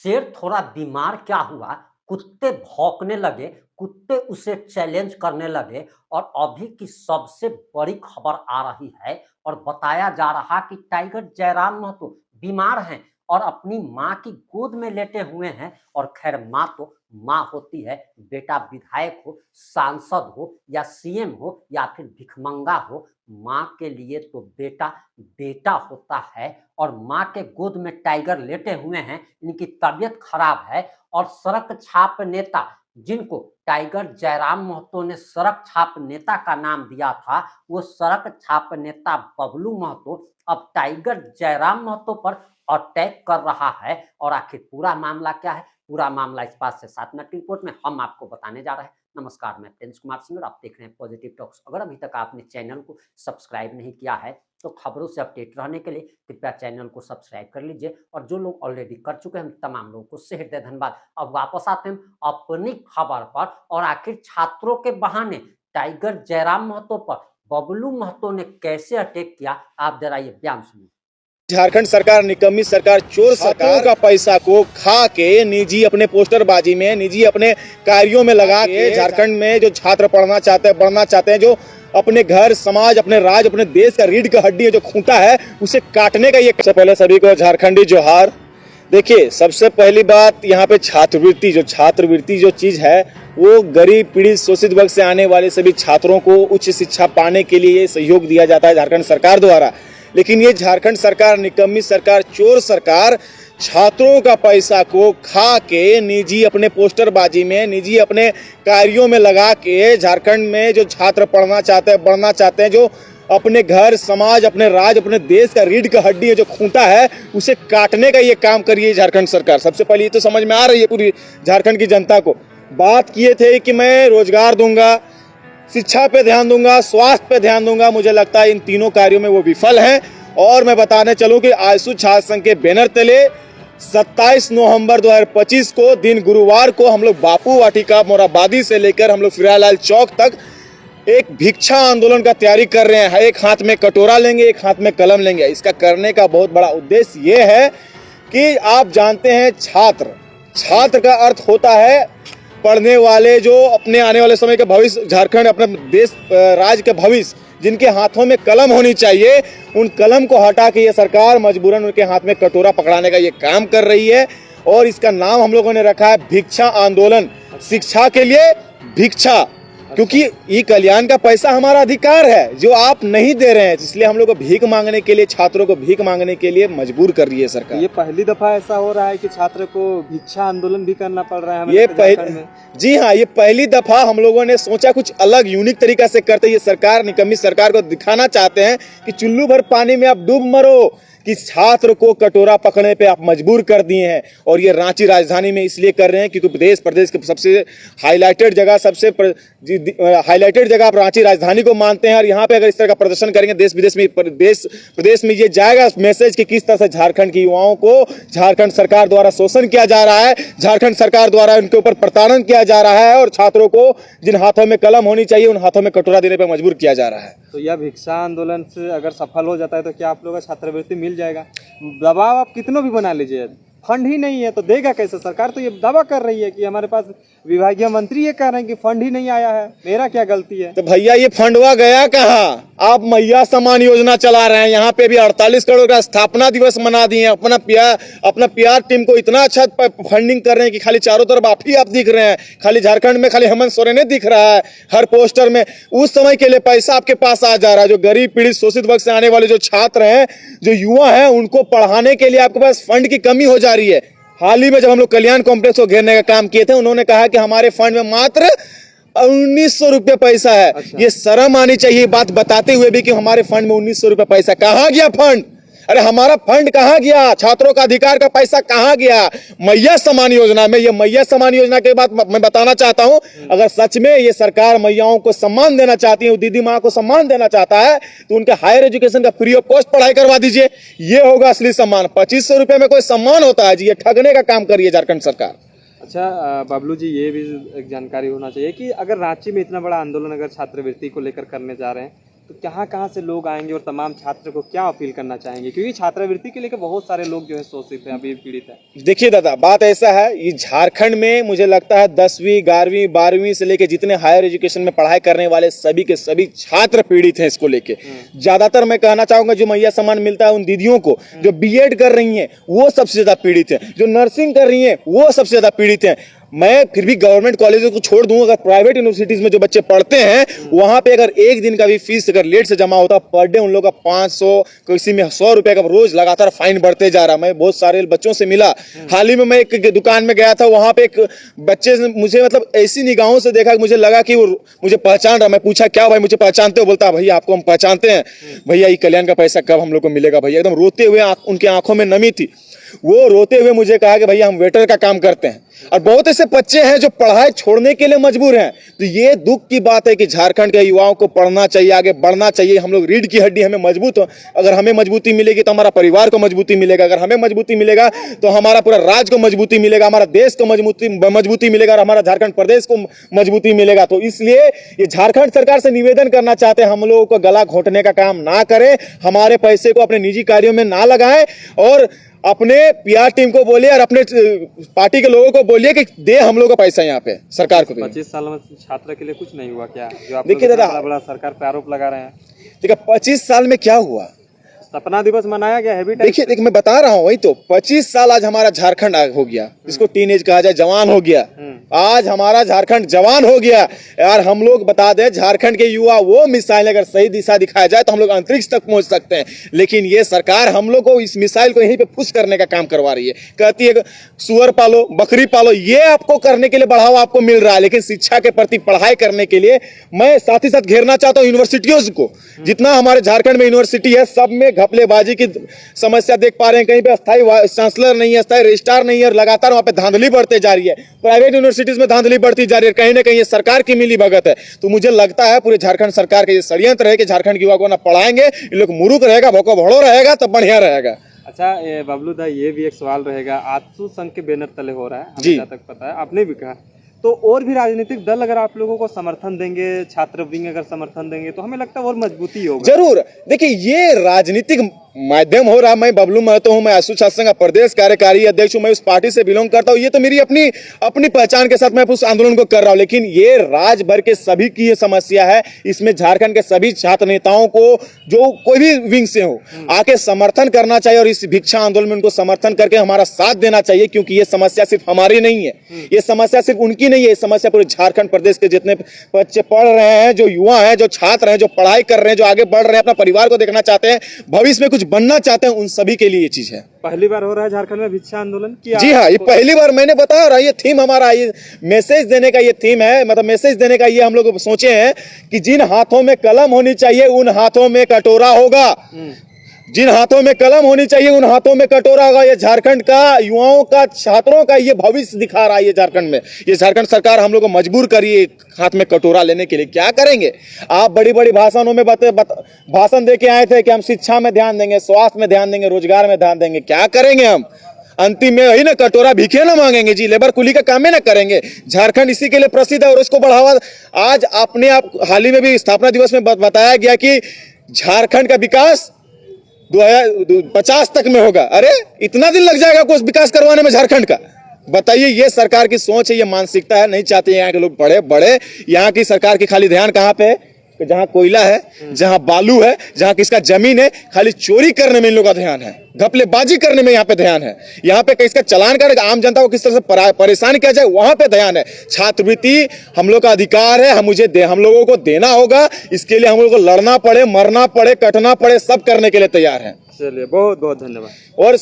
शेर थोड़ा बीमार क्या हुआ, कुत्ते भौंकने लगे, कुत्ते उसे चैलेंज करने लगे और अभी की सबसे बड़ी खबर आ रही है और बताया जा रहा कि टाइगर जयराम महतो बीमार हैं और अपनी माँ की गोद में लेटे हुए हैं। और खैर माँ तो माँ होती है, बेटा विधायक हो, सांसद हो या सीएम हो या फिर भिखमंगा हो, माँ के लिए तो बेटा बेटा होता है। और माँ के गोद में टाइगर लेटे हुए हैं, इनकी तबीयत खराब है और सड़क छाप नेता जिनको टाइगर जयराम महतो ने सड़क छाप नेता का नाम दिया था, वो सड़क छाप नेता बबलू महतो अब टाइगर जयराम महतो पर अटैक कर रहा है। और आखिर पूरा मामला क्या है, पूरा मामला इस 5 से 7 मिनट की रिपोर्ट में हम आपको बताने जा रहे हैं। नमस्कार, मैं प्रिंस कुमार सिंह और आप देख रहे हैं पॉजिटिव टॉक्स। अगर अभी तक आपने चैनल को सब्सक्राइब नहीं किया है तो खबरों से अपडेट रहने के लिए कृपया चैनल को सब्सक्राइब कर लीजिए। और जो लोग ऑलरेडी कर चुके हैं, हम तमाम लोगों को हृदय धन्यवाद। अब वापस आते हैं अपनी खबर पर। और आखिर छात्रों के बहाने टाइगर जयराम महतो पर बबलू महतो ने कैसे अटैक किया, आप जरा ये बयान सुनिए। झारखंड सरकार निकम्मी सरकार, चोर सरकार का पैसा को खा के निजी अपने पोस्टरबाजी में, निजी अपने कार्यों में लगा के झारखंड में जो छात्र पढ़ना चाहते हैं, बढ़ना चाहते हैं, जो अपने घर, समाज, अपने राज्य, अपने देश का रीढ़ का हड्डी है, जो खूंटा है, उसे काटने का ये। सबसे पहले सभी को झारखंडी जोहार। देखिए, सबसे पहली बात यहाँ पे छात्रवृत्ति जो चीज है, वो गरीब पीड़ित शोषित वर्ग से आने वाले सभी छात्रों को उच्च शिक्षा पाने के लिए सहयोग दिया जाता है झारखंड सरकार द्वारा। लेकिन ये झारखंड सरकार निकम्मी सरकार, चोर सरकार छात्रों का पैसा को खा के निजी अपने पोस्टरबाजी में, निजी अपने कार्यों में लगा के झारखंड में जो छात्र पढ़ना चाहते हैं, बढ़ना चाहते हैं, जो अपने घर, समाज, अपने राज्य, अपने देश का रीढ़ का हड्डी है, जो खूंटा है, उसे काटने का ये काम कर रही है झारखंड सरकार। सबसे पहले ये तो समझ में आ रही है पूरी झारखंड की जनता को। बात किए थे कि मैं रोजगार दूंगा, शिक्षा पे ध्यान दूंगा, स्वास्थ्य पे ध्यान दूंगा। मुझे लगता है इन तीनों कार्यों में वो विफल हैं। और मैं बताने चलूं कि आयसू छात्र संघ के बैनर तले 27 नवंबर 2025 को दिन गुरुवार को हम लोग बापू वाटिका मोराबादी से लेकर हम लोग फिरालाल चौक तक एक भिक्षा आंदोलन का तैयारी कर रहे हैं। एक हाथ में कटोरा लेंगे, एक हाथ में कलम लेंगे। इसका करने का बहुत बड़ा उद्देश्य ये है कि आप जानते हैं, छात्र का अर्थ होता है पढ़ने वाले, जो अपने आने वाले समय के भविष्य, झारखंड अपने देश राज्य के भविष्य, जिनके हाथों में कलम होनी चाहिए, उन कलम को हटा के ये सरकार मजबूरन उनके हाथ में कटोरा पकड़ाने का ये काम कर रही है। और इसका नाम हम लोगों ने रखा है भिक्षा आंदोलन। शिक्षा के लिए भिक्षा, क्योंकि ई कल्याण का पैसा हमारा अधिकार है जो आप नहीं दे रहे हैं, इसलिए हम लोग को भीख मांगने के लिए, छात्रों को भीख मांगने के लिए मजबूर कर रही है सरकार। ये पहली दफा ऐसा हो रहा है कि छात्र को भिक्षा आंदोलन भी करना पड़ रहा है जी हाँ, ये पहली दफा हम लोगों ने सोचा कुछ अलग यूनिक तरीका से करते। ये सरकार, निकम्मी सरकार को दिखाना चाहते हैं कि चुल्लू भर पानी में आप डूब मरो, कि छात्र को कटोरा पकड़ने पे आप मजबूर कर दिए हैं। और ये रांची राजधानी में इसलिए कर रहे हैं क्योंकि देश प्रदेश के सबसे हाईलाइटेड जगह आप रांची राजधानी को मानते हैं। और यहाँ पे अगर इस तरह का प्रदर्शन करेंगे, देश प्रदेश में ये जाएगा मैसेज कि किस तरह से झारखंड के युवाओं को झारखंड सरकार द्वारा शोषण किया जा रहा है, झारखंड सरकार द्वारा उनके ऊपर प्रताड़न किया जा रहा है, और छात्रों को जिन हाथों में कलम होनी चाहिए उन हाथों में कटोरा देने पर मजबूर किया जा रहा है। तो यह भिक्षा आंदोलन से अगर सफल हो जाता है तो क्या आप लोगों को छात्रवृत्ति मिल जाएगा? दबाव आप कितनों भी बना लीजिए, फंड ही नहीं है तो देगा कैसे? सरकार तो ये दावा कर रही है कि हमारे पास, विभागीय मंत्री ये कह रहे हैं कि फंड ही नहीं आया है। मेरा क्या गलती है? तो भैया ये फंडवा गया कहाँ? आप मैया समान योजना चला रहे हैं, यहाँ पे भी 48 करोड़ का स्थापना दिवस मना दिए हैं। अपना पीआर टीम को इतना अच्छा फंडिंग कर रहे हैं कि खाली चारों तरफ आप दिख रहे हैं। खाली झारखंड में खाली हेमंत सोरेन दिख रहा है हर पोस्टर में। उस समय के लिए पैसा आपके पास आ जा रहा है। जो गरीब पीड़ित शोषित वर्ग से आने वाले जो छात्र हैं, जो युवा हैं, उनको पढ़ाने के लिए आपके पास फंड की कमी हो जा रही है। हाल ही में जब हम लोग कल्याण कॉम्प्लेक्स को घेरने का काम किए थे, उन्होंने कहा कि हमारे फंड में मात्र 1900 रुपये पैसा है। अच्छा। ये शर्म आनी चाहिए बात बताते हुए भी कि हमारे फंड में 1900 रुपये पैसा कहाँ गया? फंड, अरे हमारा फंड कहाँ गया? छात्रों का अधिकार का पैसा कहाँ गया? मैया समान योजना में, ये मैया समान योजना के बाद मैं बताना चाहता हूँ, अगर सच में ये सरकार मैयाओं को सम्मान देना चाहती है, दीदी माँ को सम्मान देना चाहता है, तो उनके हायर एजुकेशन का फ्री ऑफ कॉस्ट पढ़ाई करवा दीजिए। ये होगा असली सम्मान। 2500 रुपये में कोई सम्मान होता है जी? ये ठगने का काम करिए झारखंड सरकार। अच्छा बबलू जी, ये भी एक जानकारी होना चाहिए कि अगर रांची में इतना बड़ा आंदोलन अगर छात्रवृत्ति को लेकर करने जा रहे हैं, तो कहाँ से लोग आएंगे और तमाम छात्र को क्या अपील करना चाहेंगे, क्योंकि छात्रवृत्ति के लेकर बहुत सारे लोग जो है शोषित हैं, अभी पीड़ित है। देखिए दादा, बात ऐसा है, ये झारखंड में मुझे लगता है 10वीं 11वीं 12वीं से लेके जितने हायर एजुकेशन में पढ़ाई करने वाले सभी के सभी छात्र पीड़ित हैं इसको लेके। ज्यादातर मैं कहना चाहूंगा जो मैया सम्मान मिलता है उन दीदियों को, जो बीएड कर रही हैं वो सबसे ज्यादा पीड़ित हैं, जो नर्सिंग कर रही हैं वो सबसे ज्यादा पीड़ित हैं। मैं फिर भी गवर्नमेंट कॉलेजों को छोड़ दूं, अगर प्राइवेट यूनिवर्सिटीज में जो बच्चे पढ़ते हैं वहां पे अगर एक दिन का भी फीस अगर लेट से जमा होता, पर डे उन लोगों का 500, किसी में 100 रुपए का रोज लगातार फाइन बढ़ते जा रहा। मैं बहुत सारे बच्चों से मिला, हाल ही में मैं एक दुकान में गया था, वहां पे एक बच्चे ने मुझे मतलब ऐसी निगाहों से देखा कि मुझे लगा कि वो मुझे पहचान रहा। मैं पूछा क्या भाई मुझे पहचानते हो? बोलता भैया आपको हम पहचानते हैं, भैया ये कल्याण का पैसा कब हम लोग को मिलेगा भैया। एकदम रोते हुए, उनकी आंखों में नमी थी, वो रोते हुए मुझे कहा कि भैया हम वेटर का काम करते हैं। और बहुत ऐसे बच्चे हैं जो पढ़ाई छोड़ने के लिए मजबूर हैं। तो ये दुख की बात है कि झारखंड के युवाओं को पढ़ना चाहिए, आगे बढ़ना चाहिए। हम लोग रीढ़ की हड्डी, हमें मजबूत हो, अगर हमें मजबूती मिलेगी तो हमारा परिवार को मजबूती मिलेगा, अगर हमें मजबूती मिलेगा तो हमारा पूरा राज्य को मजबूती मिलेगा, हमारा देश को मजबूती मिलेगा और हमारा झारखंड प्रदेश को मजबूती मिलेगा। तो इसलिए ये झारखंड सरकार से निवेदन करना चाहते हैं, हम लोगों को गला घोंटने का काम ना करें, हमारे पैसे को अपने निजी कार्यों में ना लगाएं और अपने पीआर टीम को बोलिए और अपने पार्टी के लोगों को बोलिए कि दे हम लोग का पैसा यहाँ पे सरकार को। 25 साल में छात्र के लिए कुछ नहीं हुआ क्या? जो आप देखिए दादा, बड़ा सरकार पे आरोप लगा रहे हैं। देखिए 25 साल में क्या हुआ? सपना दिवस मनाया गया है। देखिए मैं बता रहा हूँ, वही तो 25 साल आज हमारा झारखंड हो गया, इसको टीनेज कहा जाए, जवान हो गया। आज हमारा झारखंड जवान हो गया यार। हम लोग बता दें, झारखंड के युवा वो मिसाइल अगर सही दिशा दिखाया जाए तो हम लोग अंतरिक्ष तक पहुंच सकते हैं, लेकिन ये सरकार हम लोग को इस मिसाइल को यहीं पे फुस करने का काम करवा रही है। कहती है सुअर पालो, बकरी पालो, ये आपको करने के लिए बढ़ावा आपको मिल रहा है, लेकिन शिक्षा के प्रति पढ़ाई करने के लिए मैं साथ ही साथ घेरना चाहता हूँ यूनिवर्सिटियों को। जितना हमारे झारखंड में यूनिवर्सिटी है सब में घपलेबाजी की समस्या देख पा रहे हैं। कहीं पे अस्थायी चांसलर नहीं है, अस्थायी रजिस्ट्रार नहीं है और लगातार वहां पे धांधली बढ़ते जा रही है। प्राइवेट यूनिवर्सिटीज में धांधली बढ़ती जा रही है, कहीं ना कहीं ये सरकार की मिली भगत है। तो मुझे लगता है पूरे झारखंड सरकार का ये षड्यंत्र है कि झारखंड के युवा को ना पढ़ाएंगे, इन लोग मुरुक रहेगा, भोको भोड़ो रहेगा तो बढ़िया रहेगा। अच्छा बबलू दा, ये भी एक सवाल रहेगा, आजसू संघ के बैनर तले हो रहा है, हमें जहाँ तक पता है, आपने भी कहा, तो और भी राजनीतिक दल अगर आप लोगों को समर्थन देंगे, छात्र विंग अगर समर्थन देंगे तो हमें लगता है और मजबूती होगी। जरूर। देखिए ये राजनीतिक माध्यम हो रहा। मैं बबलू महतो हूं, मैं आशु छात्र संघ का प्रदेश कार्यकारी अध्यक्ष हूं, मैं उस पार्टी से बिलोंग करता हूं। ये तो मेरी अपनी पहचान के साथ मैं उस आंदोलन को कर रहा हूं, लेकिन ये राज्य भर के सभी की ये समस्या है। इसमें झारखंड के सभी छात्र नेताओं को, जो कोई भी विंग से हो, आके समर्थन करना चाहिए और इस भिक्षा आंदोलन में उनको समर्थन करके हमारा साथ देना चाहिए, क्योंकि ये समस्या सिर्फ हमारी नहीं है, ये समस्या सिर्फ उनकी नहीं है, ये समस्या पूरे झारखंड प्रदेश के जितने बच्चे पढ़ रहे हैं, जो युवा हैं, जो छात्र हैं, जो पढ़ाई कर रहे हैं, जो आगे बढ़ रहे हैं, अपना परिवार को देखना चाहते हैं, भविष्य में कुछ बनना चाहते हैं, उन सभी के लिए ये चीज है। पहली बार हो रहा है झारखंड में भिक्षा आंदोलन की? जी हाँ, ये पहली बार मैंने बता रहा, ये थीम हमारा, ये मैसेज देने का ये थीम है, मतलब मैसेज देने का ये हम लोग सोचे हैं कि जिन हाथों में कलम होनी चाहिए उन हाथों में कटोरा होगा, जिन हाथों में कलम होनी चाहिए उन हाथों में कटोरा होगा। ये झारखंड का युवाओं का, छात्रों का ये भविष्य दिखा रहा है ये झारखंड में। ये झारखंड सरकार हम लोग को मजबूर करिए हाथ में कटोरा लेने के लिए। क्या करेंगे आप? बड़ी बड़ी भाषणों में भाषण दे के आए थे कि हम शिक्षा में ध्यान देंगे, स्वास्थ्य में ध्यान देंगे, रोजगार में ध्यान देंगे। क्या करेंगे हम? अंतिम में वही ना, कटोरा भीखे ना मांगेंगे जी, लेबर कुली का काम ना करेंगे। झारखंड इसी के लिए प्रसिद्ध है और उसको बढ़ावा आज अपने आप हाल ही में भी स्थापना दिवस में बताया गया कि झारखंड का विकास 2050 तक में होगा। अरे इतना दिन लग जाएगा कुछ विकास करवाने में झारखंड का? बताइए, ये सरकार की सोच है, ये मानसिकता है। नहीं चाहते यहाँ के लोग बढ़े। यहाँ की सरकार की खाली ध्यान कहाँ पे है? जहाँ कोयला है, जहाँ बालू है, जहाँ किसका जमीन है, खाली चोरी करने में इन लोगों का ध्यान है, घपलेबाजी करने में यहाँ पे ध्यान है। यहाँ पे किसका चलान कर आम जनता को किस तरह से परेशान किया जाए वहां पे ध्यान है। छात्रवृत्ति हम लोग का अधिकार है, हम लोगों को देना होगा। इसके लिए हम लोग को लड़ना पड़े, मरना पड़े, कटना पड़े, सब करने के लिए तैयार है। चलिए, बहुत बहुत धन्यवाद। और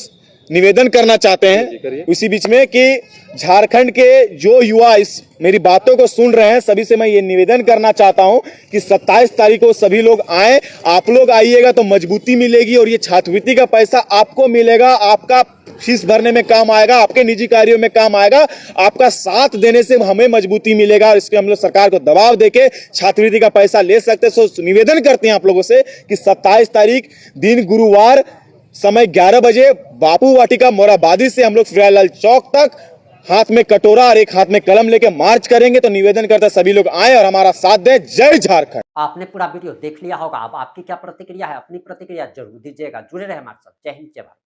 निवेदन करना चाहते हैं उसी बीच में कि झारखंड के जो युवा इस मेरी बातों को सुन रहे हैं, सभी से मैं ये निवेदन करना चाहता हूं कि 27 तारीख को सभी लोग आए। आप लोग आइएगा तो मजबूती मिलेगी और ये छात्रवृत्ति का पैसा आपको मिलेगा, आपका फीस भरने में काम आएगा, आपके निजी कार्यों में काम आएगा, आपका साथ देने से हमें मजबूती मिलेगा। और इसके हम लोग सरकार को दबाव देके छात्रवृत्ति का पैसा ले सकते हैं। सो निवेदन करते हैं आप लोगों से कि 27 तारीख दिन गुरुवार समय 11 बजे बापू वाटिका मोराबादी से हम लोग फिरालाल चौक तक हाथ में कटोरा और एक हाथ में कलम लेके मार्च करेंगे। तो निवेदन करता सभी लोग आए और हमारा साथ दें। जय झारखंड। आपने पूरा वीडियो देख लिया होगा, अब आपकी क्या प्रतिक्रिया है? अपनी प्रतिक्रिया जरूर दीजिएगा। जुड़े रहे हमारे साथ। जय हिंद, जय भारत।